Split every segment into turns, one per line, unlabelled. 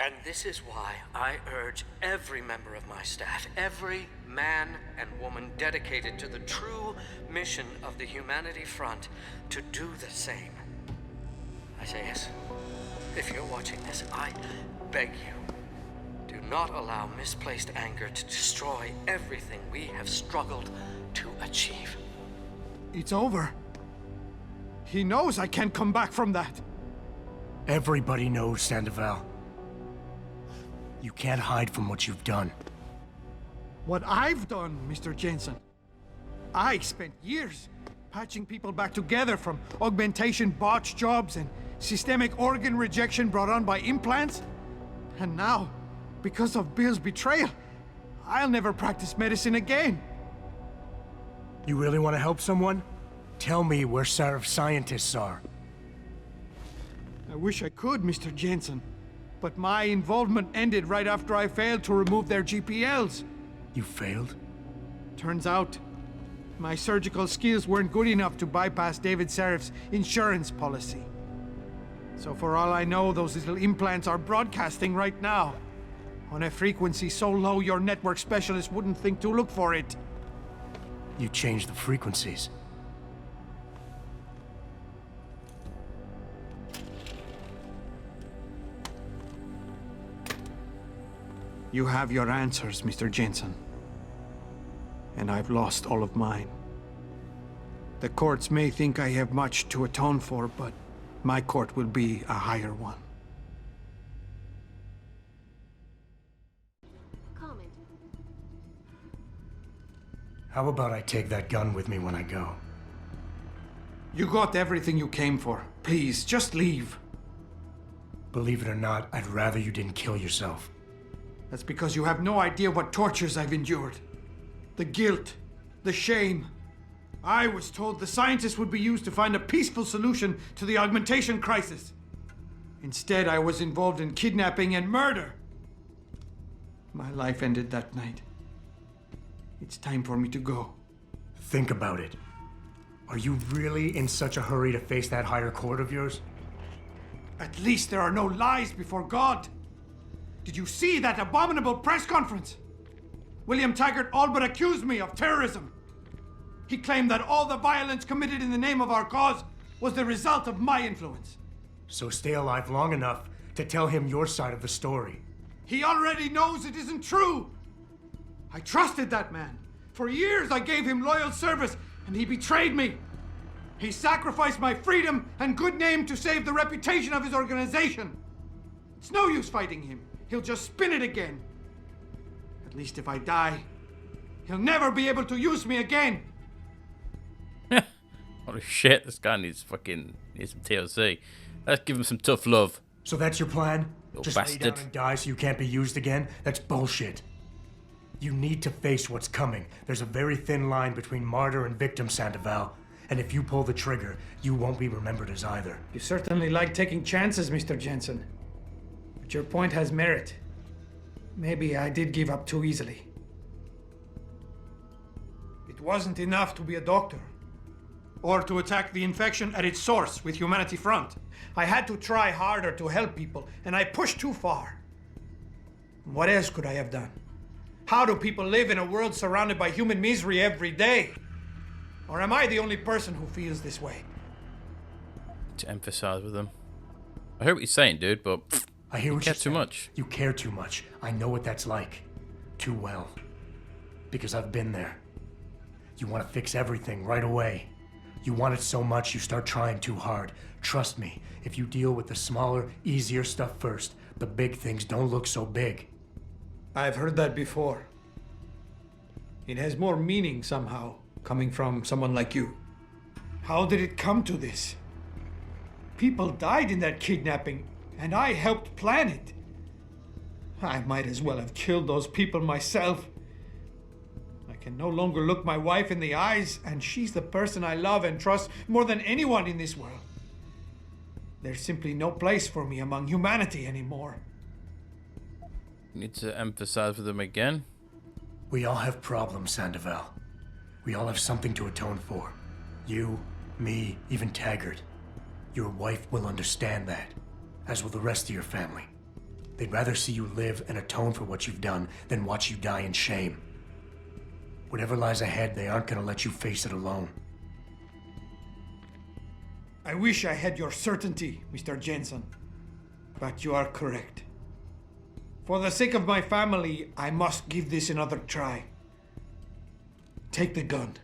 And this is why I urge every member of my staff, every man and woman dedicated to the true mission of the Humanity Front, to do the same. I say yes. If you're watching this, I beg you, do not allow misplaced anger to destroy everything we have struggled to achieve.
It's over. He knows I can't come back from that.
Everybody knows, Sandoval. You can't hide from what you've done.
What I've done, Mr. Jensen. I spent years patching people back together from augmentation botch jobs and systemic organ rejection brought on by implants. And now, because of Bill's betrayal, I'll never practice medicine again.
You really want to help someone? Tell me where Sarif's scientists are.
I wish I could, Mr. Jensen. But my involvement ended right after I failed to remove their GPLs.
You failed?
Turns out, my surgical skills weren't good enough to bypass David Sarif's insurance policy. So for all I know, those little implants are broadcasting right now, on a frequency so low your network specialist wouldn't think to look for it.
You changed the frequencies.
You have your answers, Mr. Jensen. And I've lost all of mine. The courts may think I have much to atone for, but my court will be a higher one.
Comment.
How about I take that gun with me when I go?
You got everything you came for. Please, just leave.
Believe it or not, I'd rather you didn't kill yourself.
That's because you have no idea what tortures I've endured. The guilt, the shame. I was told the scientists would be used to find a peaceful solution to the augmentation crisis. Instead, I was involved in kidnapping and murder. My life ended that night. It's time for me to go.
Think about it. Are you really in such a hurry to face that higher court of yours?
At least there are no lies before God. Did you see that abominable press conference? William Taggart all but accused me of terrorism. He claimed that all the violence committed in the name of our cause was the result of my influence.
So stay alive long enough to tell him your side of the story.
He already knows it isn't true. I trusted that man. For years I gave him loyal service, and he betrayed me. He sacrificed my freedom and good name to save the reputation of his organization. It's no use fighting him. He'll just spin it again. At least if I die, he'll never be able to use me again.
Holy shit, this guy needs some TLC. Let's give him some tough love.
So that's your plan?
Little
Just
bastard.
lay down and die so you can't be used again? That's bullshit. You need to face what's coming. There's a very thin line between martyr and victim, Sandoval. And if you pull the trigger, you won't be remembered as either.
You certainly like taking chances, Mr. Jensen. But your point has merit. Maybe I did give up too easily. It wasn't enough to be a doctor, or to attack the infection at its source with Humanity Front. I had to try harder to help people, and I pushed too far. What else could I have done? How do people live in a world surrounded by human misery every day? Or am I the only person who feels this way?
To emphasize with him. I hear what you're saying, dude, but
I hear what
care
you're
too
saying.
much.
You care too much. I know what that's like. Too well. Because I've been there. You want to fix everything right away. You want it so much you start trying too hard. Trust me, if you deal with the smaller, easier stuff first, the big things don't look so big.
I've heard that before. It has more meaning somehow, coming from someone like you. How did it come to this? People died in that kidnapping, and I helped plan it. I might as well have killed those people myself. I can no longer look my wife in the eyes, and she's the person I love and trust more than anyone in this world. There's simply no place for me among humanity anymore.
Need to emphasize with him again.
We all have problems, Sandoval. We all have something to atone for. You, me, even Taggart. Your wife will understand that, as will the rest of your family. They'd rather see you live and atone for what you've done than watch you die in shame. Whatever lies ahead, they aren't gonna let you face it alone.
I wish I had your certainty, Mr. Jensen. But you are correct. For the sake of my family, I must give this another try. Take the gun.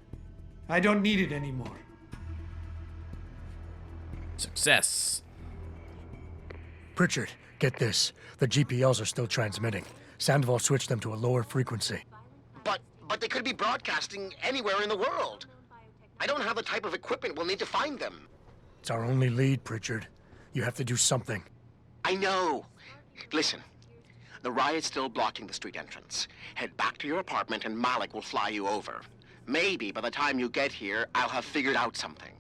I don't need it anymore.
Success.
Pritchard, get this. The GPLs are still transmitting. Sandoval switched them to a lower frequency.
But they could be broadcasting anywhere in the world. I don't have the type of equipment we'll need to find them.
It's our only lead, Pritchard. You have to do something.
I know. Listen, the riot's still blocking the street entrance. Head back to your apartment and Malik will fly you over. Maybe by the time you get here, I'll have figured out something.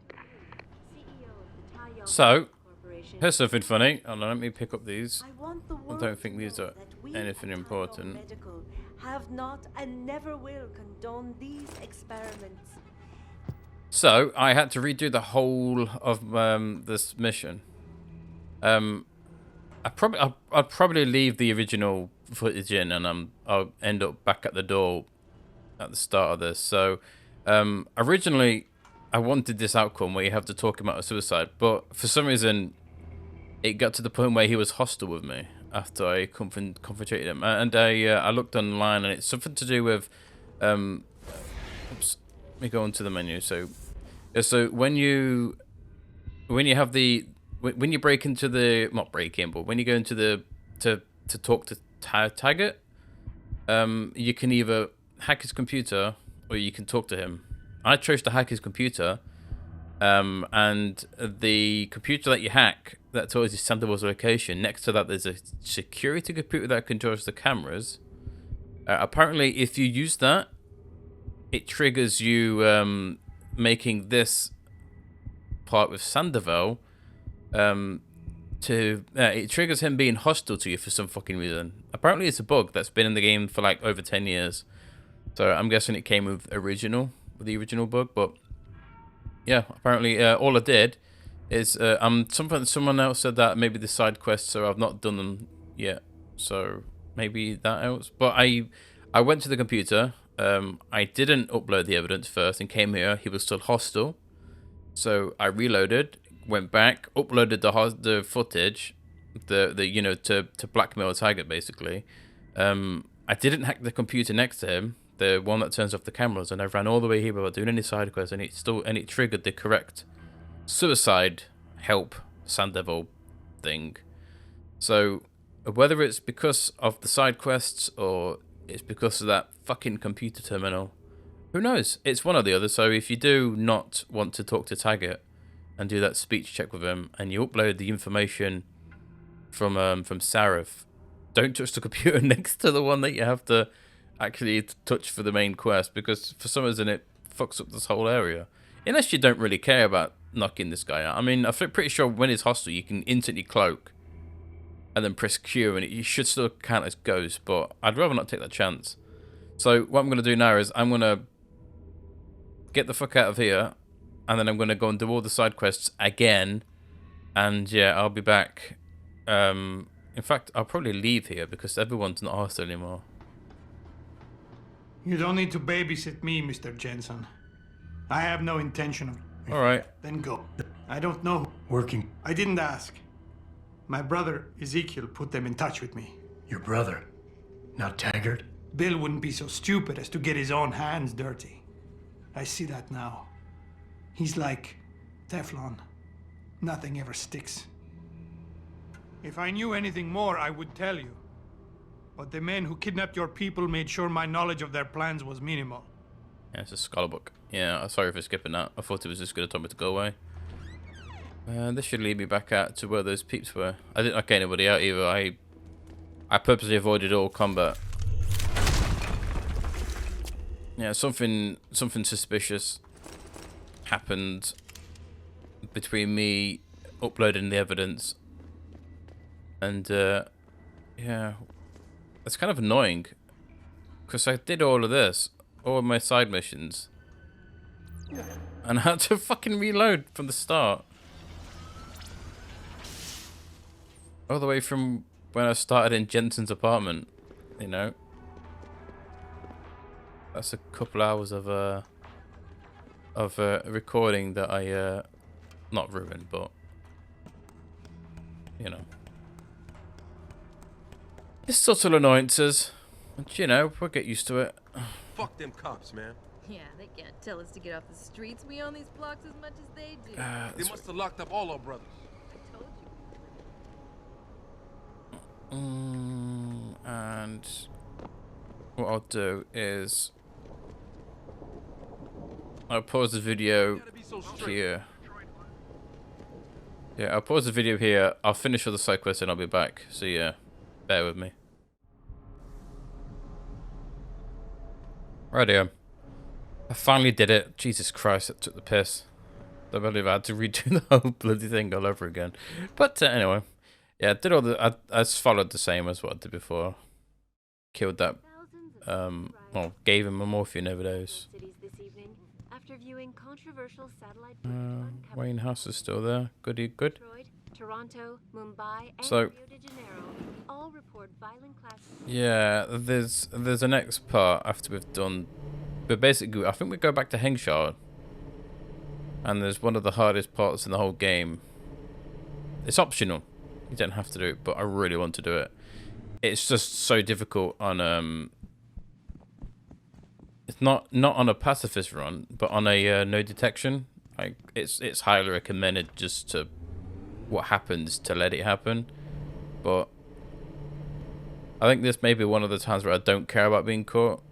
So, here's something funny. Hold on, let me pick up these. I don't think these are anything important.
Have not and never will condone these experiments.
So, I had to redo the whole of this mission. I'd probably leave the original footage in, and I'll end up back at the door at the start of this. So, originally, I wanted this outcome where you have to talk about a suicide, but for some reason, it got to the point where he was hostile with me after I confronted him, and I looked online, and it's something to do with oops, let me go into the menu. So when you have when you break into the, not break in, but when you go into the to talk to Taggart, you can either hack his computer or you can talk to him. I chose to hack his computer, and the computer that you hack that tells you Sandoval's location. Next to that, there's a security computer that controls the cameras. Apparently, if you use that, it triggers you making this part with Sandoval. It triggers him being hostile to you for some fucking reason. Apparently, it's a bug that's been in the game for like over 10 years. So I'm guessing it came with the original bug, but yeah, apparently all I did is someone else said that maybe the side quests, so I've not done them yet, so maybe that helps. But I went to the computer, I didn't upload the evidence first and came here. He was still hostile, so I reloaded, went back, uploaded the footage, to blackmail Taggart basically. I didn't hack the computer next to him, the one that turns off the cameras, and I ran all the way here without doing any side quests, and it triggered the correct suicide help Sandoval thing. So whether it's because of the side quests or it's because of that fucking computer terminal, who knows? It's one or the other. So if you do not want to talk to Taggart and do that speech check with him, and you upload the information from Sarif, don't touch the computer next to the one that you have to actually touch for the main quest, because for some reason it fucks up this whole area. Unless you don't really care about knocking this guy out. I mean, I'm pretty sure when it's hostile, you can instantly cloak and then press Q, and you should still count as ghost, but I'd rather not take that chance. So what I'm going to do now is I'm going to get the fuck out of here, and then I'm going to go and do all the side quests again, and yeah, I'll be back. In fact, I'll probably leave here because everyone's not hostile anymore.
You don't need to babysit me, Mr. Jensen. I have no intention of...
Alright.
Then go. I don't know.
Working.
I didn't ask. My brother, Ezekiel, put them in touch with me.
Your brother, not Taggart?
Bill wouldn't be so stupid as to get his own hands dirty. I see that now. He's like Teflon. Nothing ever sticks. If I knew anything more, I would tell you. But the men who kidnapped your people made sure my knowledge of their plans was minimal.
Yeah, it's a scholar book. Yeah, sorry for skipping that. I thought it was just going to tell me to go away. This should lead me back out to where those peeps were. I didn't knock anybody out either. I purposely avoided all combat. Yeah, something suspicious happened between me uploading the evidence and yeah, it's kind of annoying because I did all of this, all of my side missions, and I had to fucking reload from the start, all the way from when I started in Jensen's apartment, you know. That's a couple hours of recording that I not ruined, but you know, it's subtle annoyances, but you know, we'll get used to it.
Fuck them cops, man.
Yeah, they can't tell us to get off the streets. We own these blocks as much as they do.
They must have locked up all our brothers.
I told you.
And what I'll do is I'll pause the video here. Yeah, I'll pause the video here. I'll finish all the side quests and I'll be back. So yeah, bear with me. Rightio. I finally did it. Jesus Christ, it took the piss. I believe I had to redo the whole bloody thing all over again. But anyway, yeah, I did all the. I followed the same as what I did before. Killed that. Well, gave him a morphine overdose. Wayne House is still there. Goody good.
Toronto, Mumbai, and
So,
Rio de Janeiro all report violent clashes.
yeah, there's a next part after we've done. But basically, I think we go back to Hengshard. And there's one of the hardest parts in the whole game. It's optional. You don't have to do it, but I really want to do it. It's just so difficult on it's not on a pacifist run, but on a no detection. Like it's highly recommended just to what happens to let it happen. But I think this may be one of the times where I don't care about being caught.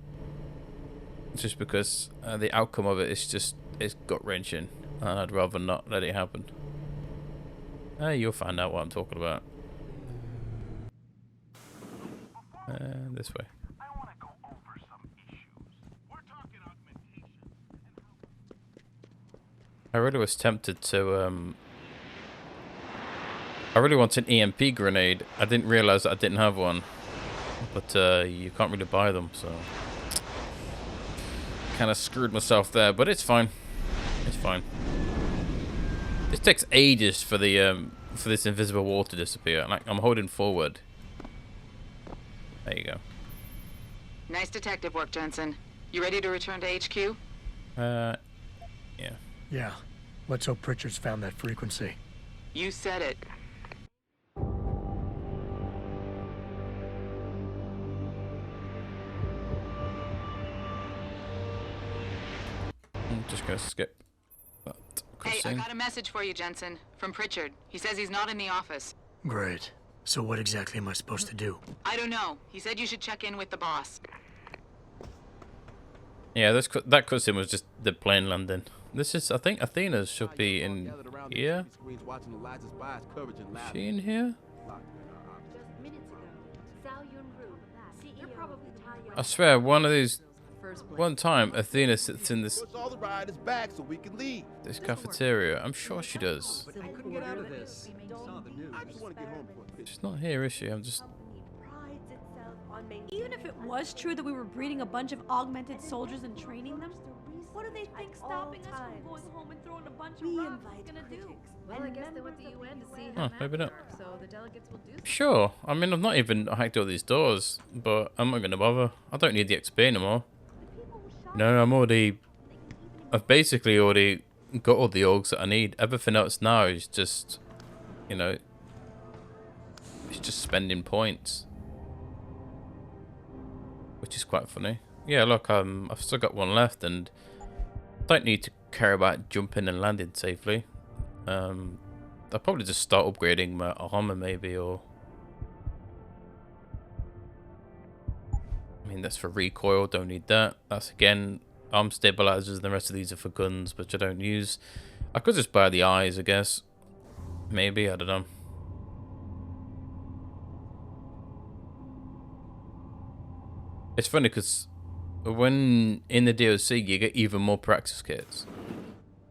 Just because the outcome of it is just, it's gut-wrenching. And I'd rather not let it happen. You'll find out what I'm talking about. This way. I really was tempted to, I really want an EMP grenade. I didn't realize that I didn't have one. But you can't really buy them, so... Kind of screwed myself there, but it's fine. It's fine. It takes ages for the for this invisible wall to disappear. Like I'm holding forward. There you go.
Nice detective work, Jensen. You ready to return to HQ?
Yeah.
Yeah. Let's hope Pritchard's found that frequency.
You said it.
I'm just gonna skip that.
Hey, I got a message for you, Jensen. From Pritchard. He says he's not in the office.
Great. So what exactly am I supposed to do?
I don't know. He said you should check in with the boss.
Yeah, that cutscene was just the plane landing. This is, I think Athena's should be in here. Is she in here?
Just minutes ago, Zhao Yunru, CEO.
I swear, one time Athena sits in this cafeteria. I'm sure she does.
I couldn't get out of this. Saw the news.
She's not here, is she? I'm just.
Even if it was true that we were breeding a bunch of augmented soldiers and training them, what do they think stopping us from going home and throwing a bunch of rocks is gonna do?
Well, I guess they went to the UN to see
Oh,
how
maybe not.
so the delegates will do so.
Sure. I mean, I've not even hacked all these doors, but I'm not gonna bother. I don't need the XP anymore. No, I've basically already got all the orgs that I need. Everything else now is just, you know, it's just spending points. Which is quite funny. Yeah, look, I've still got one left and don't need to care about jumping and landing safely. I'll probably just start upgrading my armor maybe, or... I mean, that's for recoil, don't need that. That's, again, arm stabilizers, and the rest of these are for guns, which I don't use. I could just buy the eyes, I guess. Maybe, I don't know. It's funny because when in the DLC you get even more practice kits,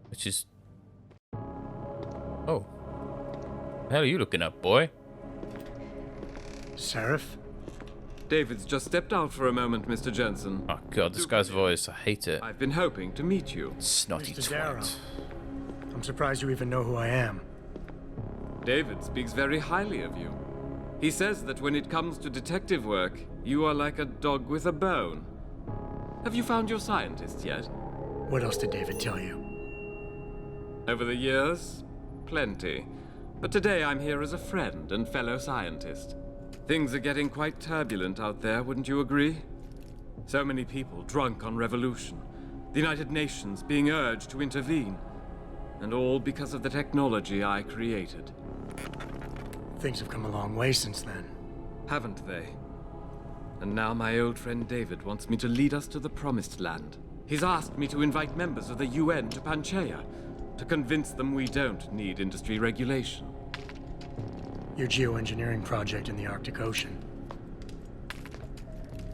which is... Oh. The hell are you looking at, boy?
Seraph?
David's just stepped out for a moment, Mr. Jensen.
Oh god, this guy's voice, I hate it.
I've been hoping to meet you.
Snotty
Mr.
twat.
Darrow. I'm surprised you even know who I am.
David speaks very highly of you. He says that when it comes to detective work, you are like a dog with a bone. Have you found your scientist yet?
What else did David tell you?
Over the years, plenty. But today I'm here as a friend and fellow scientist. Things are getting quite turbulent out there, wouldn't you agree? So many people drunk on revolution. The United Nations being urged to intervene. And all because of the technology I created.
Things have come a long way since then.
Haven't they? And now my old friend David wants me to lead us to the Promised Land. He's asked me to invite members of the UN to Panchaea, to convince them we don't need industry regulation.
Your geoengineering project in the Arctic Ocean.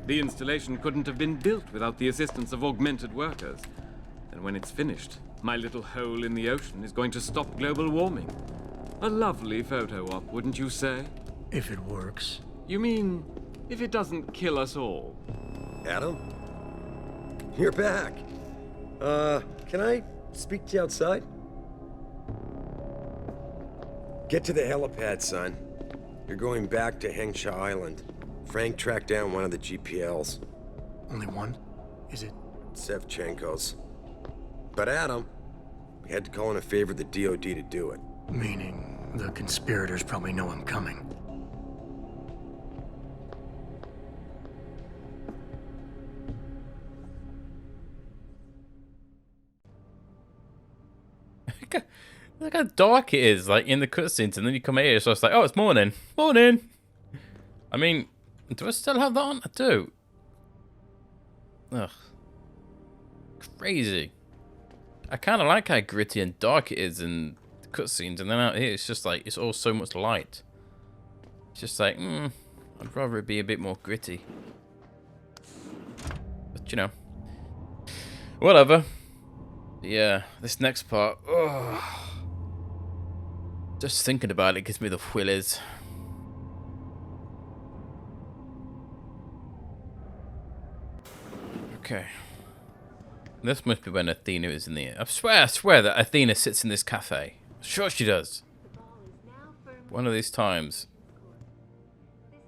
The installation couldn't have been built without the assistance of augmented workers. And when it's finished, my little hole in the ocean is going to stop global warming. A lovely photo op, wouldn't you say?
If it works.
You mean, if it doesn't kill us all?
Adam? You're back. Can I speak to you outside? Get to the helipad, son. You're going back to Hengsha Island. Frank tracked down one of the GPLs.
Only one? Is it?
Sevchenko's. But Adam, we had to call in a favor of the DOD to do it.
Meaning, the conspirators probably know I'm coming.
Look how dark it is, like, in the cutscenes, and then you come here, so it's like, oh, it's morning. Morning! I mean, do I still have that on? I do. Ugh. Crazy. I kind of like how gritty and dark it is in the cutscenes, and then out here, it's just like, it's all so much light. It's just like, I'd rather it be a bit more gritty. But, you know. Whatever. Yeah, this next part, ugh. Just thinking about it gives me the willies. Okay. This must be when Athena is in the... I swear that Athena sits in this cafe. Sure she does. One of these times.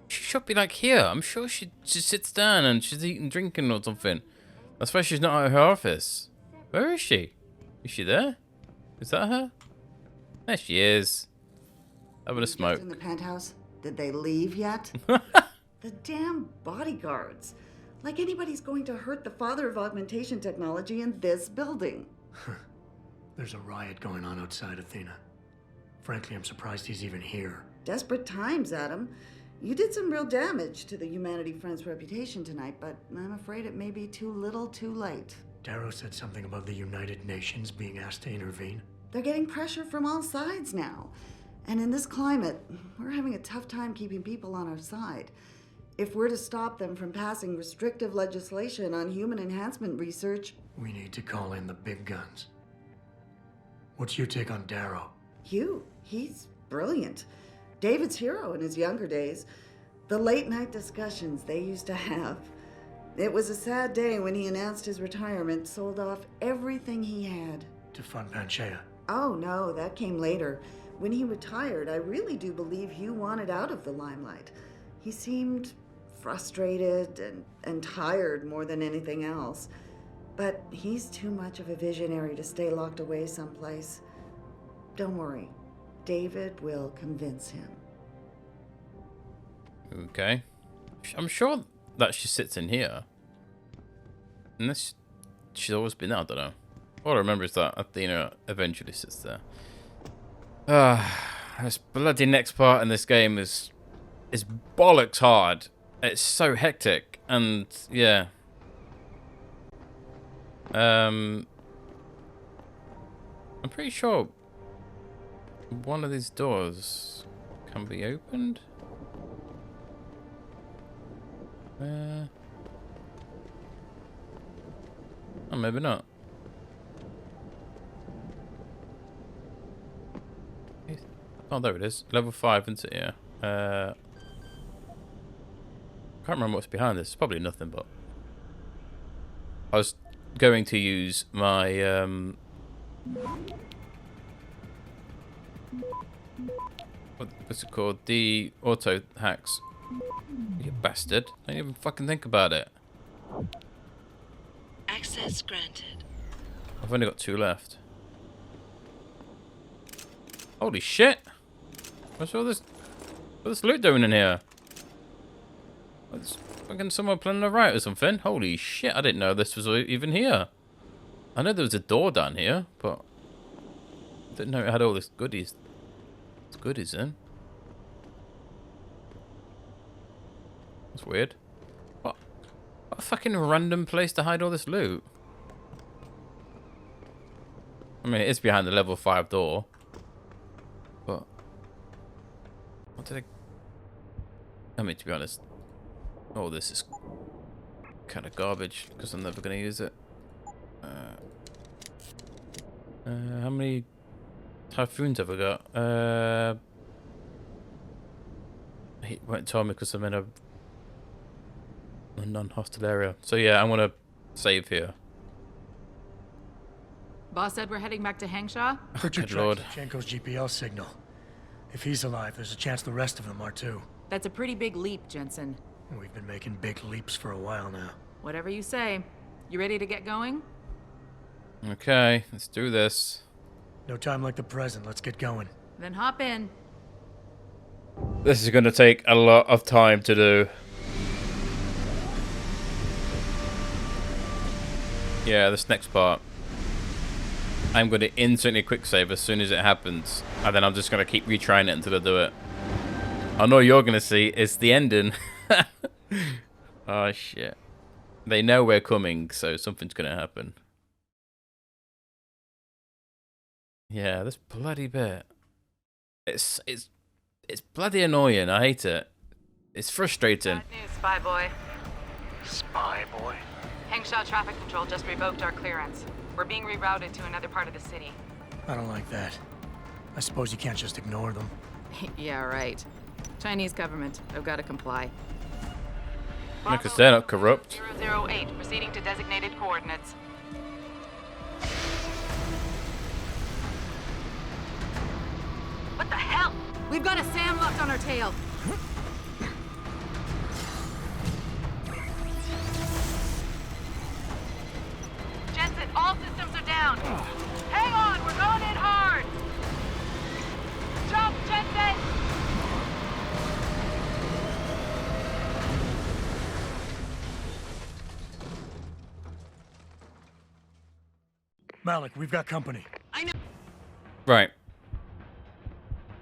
She should be like here. I'm sure she sits down and she's eating, drinking or something. That's why she's not at her office. Where is she? Is she there? Is that her? There she is. Having a smoke.
In the penthouse? Did they leave yet? The damn bodyguards. Like anybody's going to hurt the father of augmentation technology in this building.
There's a riot going on outside Athena. Frankly, I'm surprised he's even here.
Desperate times, Adam. You did some real damage to the Humanity Front's reputation tonight, but I'm afraid it may be too little too late.
Darrow said something about the United Nations being asked to intervene.
They're getting pressure from all sides now. And in this climate, we're having a tough time keeping people on our side. If we're to stop them from passing restrictive legislation on human enhancement research...
We need to call in the big guns. What's your take on Darrow?
Hugh, he's brilliant. David's hero in his younger days. The late-night discussions they used to have. It was a sad day when he announced his retirement, sold off everything he had.
To fund Panchaea?
Oh, no, that came later. When he retired, I really do believe Hugh wanted out of the limelight. He seemed frustrated and tired more than anything else. But he's too much of a visionary to stay locked away someplace. Don't worry. David will convince him.
Okay. I'm sure that she sits in here. Unless she's always been there, I don't know. All I remember is that Athena eventually sits there. This bloody next part in this game is bollocks hard. It's so hectic, and yeah. I'm pretty sure one of these doors can be opened. Oh, maybe not. Oh, there it is. Level 5, isn't it? Yeah. Can't remember what's behind this. It's probably nothing, but I was going to use my what's it called? The auto hacks. You bastard. Don't even fucking think about it.
Access granted.
I've only got 2 left. Holy shit! What's all this loot doing in here? What's fucking someone planning a riot or something? Holy shit, I didn't know this was even here. I know there was a door down here, but I didn't know it had all this goodies. It's goodies in. That's weird. What a fucking random place to hide all this loot. I mean, it is behind the level 5 door. But what did I mean, to be honest, all this is kind of garbage because I'm never going to use it. How many typhoons have I got? He won't tell me because I'm in a non-hostile area. So yeah, I'm gonna save here.
Boss said we're heading back to Hangshaw?
Pritchard
Good lord.
tracked Jenko's GPL signal. If he's alive, there's a chance the rest of them are too.
That's a pretty big leap, Jensen.
We've been making big leaps for a while now.
Whatever you say. You ready to get going?
Okay, let's do this.
No time like the present. Let's get going.
Then hop in.
This is gonna take a lot of time to do. Yeah, this next part. I'm going to instantly quick save as soon as it happens. And then I'm just going to keep retrying it until I do it. I know you're going to see it's the ending. Oh, shit. They know we're coming, so something's going to happen. Yeah, this bloody bit. It's bloody annoying. I hate it. It's frustrating.
Bad news, Spy Boy.
Spy Boy?
Hangshaw Traffic Control just revoked our clearance. We're being rerouted to another part of the city.
I don't like that. I suppose you can't just ignore them.
Yeah, right. Chinese government. I've got to comply.
Because they're not corrupt.
008, proceeding to designated coordinates. What the hell? We've got a SAM locked on our tail. Jensen, all systems are down. Hang on, we're going in hard. Jump, Jensen!
Malik, we've got company.
I know.
Right.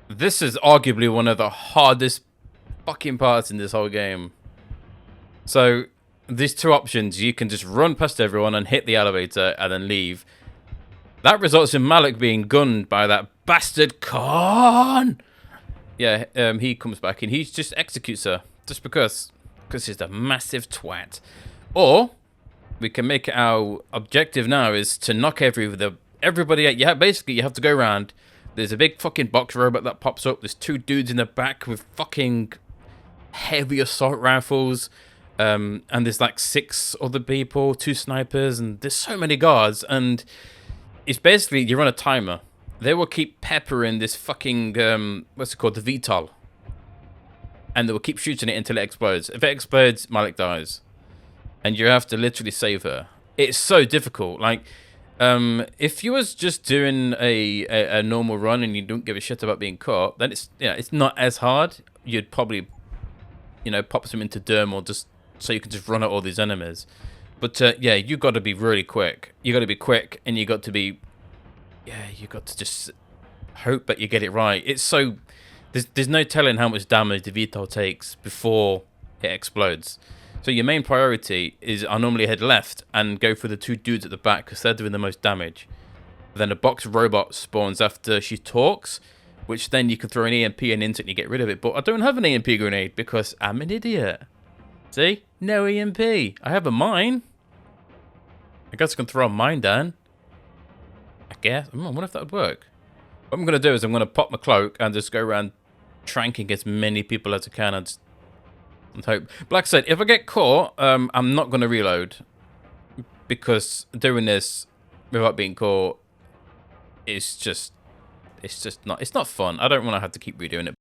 This is arguably one of the hardest fucking parts in this whole game. So, these 2 options, you can just run past everyone and hit the elevator and then leave. That results in Malik being gunned by that bastard Khan. Yeah, he comes back and he just executes her. Just because he's a massive twat. Or, we can make it our objective now is to knock everybody out. Yeah, basically you have to go around. There's a big fucking box robot that pops up. There's 2 dudes in the back with fucking heavy assault rifles. And there's like 6 other people, 2 snipers, and there's so many guards. And it's basically, you run a timer. They will keep peppering this fucking, what's it called, the VTOL. And they will keep shooting it until it explodes. If it explodes, Malik dies. And you have to literally save her. It's so difficult. Like, if you was just doing a normal run and you don't give a shit about being caught, then it's not as hard. You'd probably, pop some into Derm or just so you can just run at all these enemies. But yeah, you got to be really quick. You got to be quick, and you got to be, you got to just hope that you get it right. It's so there's no telling how much damage the VTOL takes before it explodes. So your main priority is I normally head left and go for the 2 dudes at the back because they're doing the most damage. Then a box robot spawns after she talks, which then you can throw an EMP and instantly get rid of it. But I don't have an EMP grenade because I'm an idiot. See? No EMP. I have a mine. I guess I can throw a mine down. I guess. I wonder if that would work. What I'm going to do is I'm going to pop my cloak and just go around tranking as many people as I can and hope. But like I said, if I get caught, I'm not going to reload. Because doing this without being caught is just... It's not fun. I don't want to have to keep redoing it.